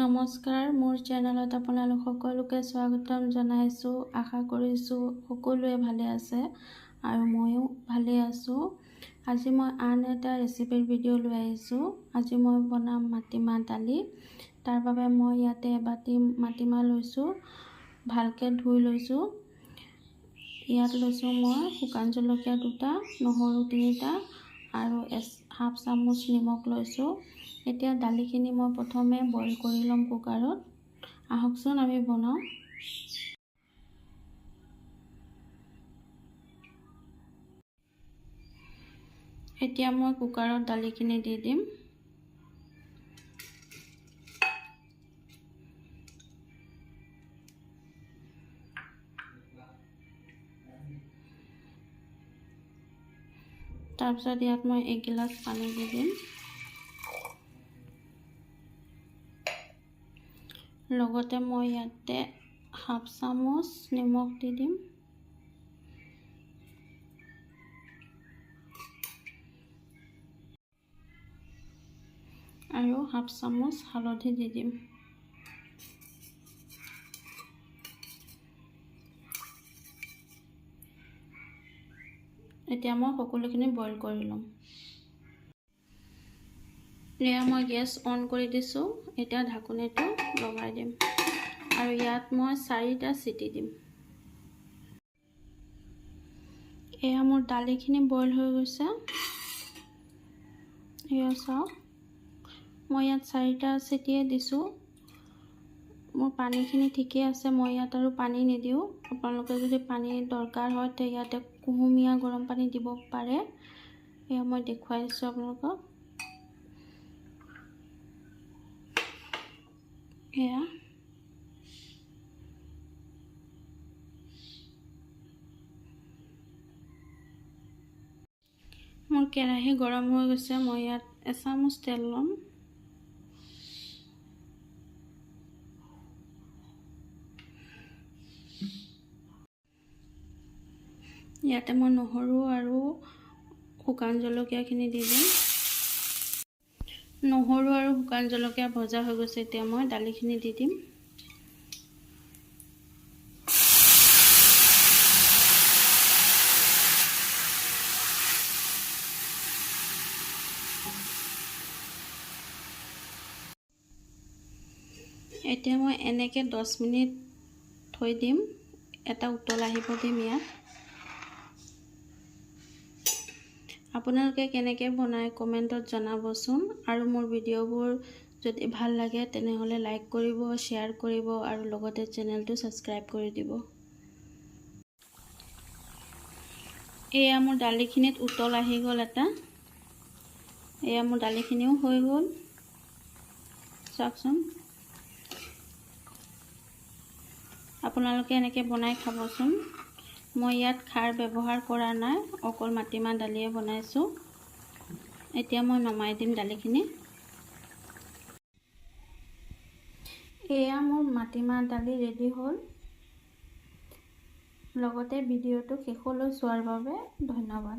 নমস্কাৰ, মোৰ চেনেলত আপোনালোক সকলোকে স্বাগতম জনাইছোঁ। আশা কৰিছোঁ সকলোৱে ভালে আছে আৰু ময়ো ভালে আছোঁ। আজি মই আন এটা ৰেচিপিৰ ভিডিঅ' লৈ আহিছোঁ। আজি মই বনাম মাটিমাহ দালি। তাৰ বাবে মই ইয়াতে এবাটি মাটিমাহ লৈছোঁ, ভালকৈ ধুই লৈছোঁ। ইয়াত লৈছোঁ মই শুকান জলকীয়া 2টা, নহৰু 3টা আৰু হাফ চামুচ নিমখ লৈছোঁ। এতিয়া দালিখিনি মই প্ৰথমে বইল কৰি ল'ম কুকাৰত। আহকচোন আমি বনাওঁ। এতিয়া মই কুকাৰত দালিখিনি দি দিম। তাৰপিছত ইয়াত মই 1 গিলাচ পানী দি দিম। লগতে মই ইয়াতে হাফ চামুচ নিমখ দি দিম। আৰু হাফ চামুচ হালধি দি দিম। এতিয়া মই সকলোখিনি বইল কৰি ল'ম। এয়া মই গেছ অন কৰি দিছোঁ। এতিয়া ঢাকনিটো লগাই দিম আৰু ইয়াত মই 4টা চিটি দিম। এয়া মোৰ দালিখিনি বইল হৈ গৈছে। এয়া চাওক, মই ইয়াত 4টা চিটিয়ে দিছোঁ। মোৰ পানীখিনি ঠিকেই আছে। মই ইয়াত আৰু পানী নিদিওঁ। আপোনালোকে যদি পানী দৰকাৰ হয় তে ইয়াতে কুহুমীয়া গৰম পানী দিব পাৰে। এয়া মই দেখুৱাই দিছোঁ আপোনালোকক। এয়া মোৰ কেৰাহী গৰম হৈ গৈছে। মই ইয়াত এচামুচ তেল ল'ম। ইয়াতে মই নহৰু আৰু শুকান জলকীয়াখিনি দি দিম। নহৰু আৰু শুকান জলকীয়া ভজা হৈ গৈছে। এতিয়া মই দালিখিনি দি দিম। এতিয়া মই এনেকৈ 10 মিনিট থৈ দিম। এটা উতল আহিব দিম ইয়াত। আপোনালোকে কেনেকৈ বনায় কমেণ্টত জনাবচোন। আৰু মোৰ ভিডিঅ'বোৰ যদি ভাল লাগে তেনেহ'লে লাইক কৰিব, শ্বেয়াৰ কৰিব আৰু লগতে চেনেলটো ছাবস্ক্ৰাইব কৰি দিব। এয়া মোৰ দালিখিনিত উতল আহি গ'ল এটা। এয়া মোৰ দালিখিনিও হৈ গ'ল। চাওকচোন। আপোনালোকে এনেকৈ বনাই খাবচোন। মই ইয়াত খাৰ ব্যৱহাৰ কৰা নাই, অকল মাটিমাহ দালিয়ে বনাইছোঁ। এতিয়া মই নমাই দিম দালিখিনি। এয়া মোৰ মাটিমাহ দালি ৰেডি হ'ল। লগতে ভিডিঅ'টো শেষলৈ চোৱাৰ বাবে ধন্যবাদ।